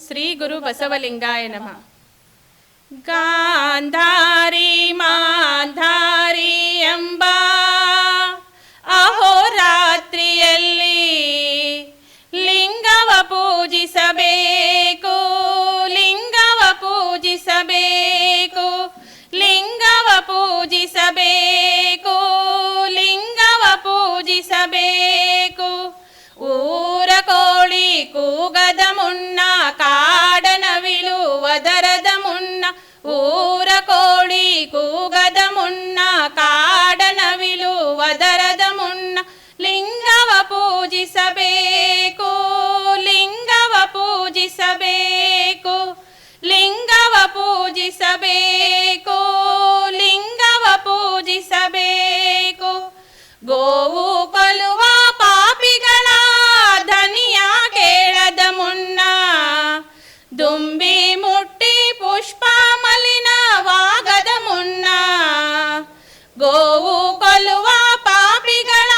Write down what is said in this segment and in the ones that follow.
ಶ್ರೀ ಗುರು ಬಸವಲಿಂಗಾಯ ನಮಃ. ಗಾಂಧಾರಿ ಮಾಂಧಾರಿ ಎಂಬ ಅಹೋರಾತ್ರಿಯಲ್ಲಿ ಲಿಂಗವ ಪೂಜಿಸಬೇಕು, ಲಿಂಗವ ಪೂಜಿಸಬೇಕು, ಲಿಂಗವ ಪೂಜಿಸಬೇಕು, ಲಿಂಗವ ಪೂಜಿಸಬೇಕು. ಊರ ಕೋಳಿ ಕೂಗದ ಮುನ್ನ ಕಾಡನವಿಲು ಒದರದ ಮುನ್ನ, ಊರ ಕೋಳಿ ಕೂಗದ ಮುನ್ನ ಕಾಡನವಿಲು ಒದರದ ಮುನ್ನ ಲಿಂಗವ ಪೂಜಿಸಬೇಕು, ಲಿಂಗವ ಪೂಜಿಸಬೇಕು, ಲಿಂಗವ ಪೂಜಿಸಬೇಕು, ಲಿಂಗವ ಪೂಜಿಸಬೇಕು. ಗೋವು ಕೊಲ್ಲುವ ಪಾಪಿಗಳ ಧನಿಯ ಕೇಳದ ಮುನ್ನ, ದುಂಬಿ ಮುಟ್ಟಿ ಪುಷ್ಪ ಮಲಿನವಾಗದ ಮುನ್ನ, ಗೋವು ಕೊಲ್ಲುವ ಪಾಪಿಗಳ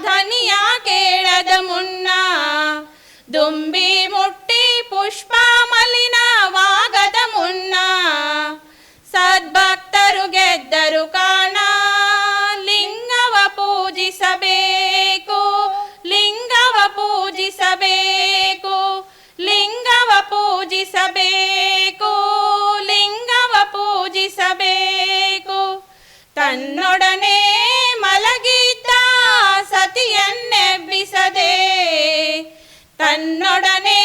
ಧನಿಯ ಕೇಳದ ಮುನ್ನ, ದುಂಬಿ ಮುಟ್ಟಿ ಪುಷ್ಪ ಮಲಿನವಾಗದ ಮುನ್ನ, ಸದ್ಭಕ್ತರು ಗೆದ್ದರು ಕಾಣ ಲಿಂಗವ ಪೂಜಿಸಬೇಕು, ಲಿಂಗವ ಪೂಜಿಸಬೇಕು, ಲಿಂಗವ ಪೂಜಿಸಬೇಕು, ಲಿಂಗವ ಪೂಜಿಸಬೇಕು. ತನ್ನೊಡನೆ ಮಲಗಿದ್ದ ಸತಿಯನ್ನೆಬ್ಬಿಸದೆ, ತನ್ನೊಡನೆ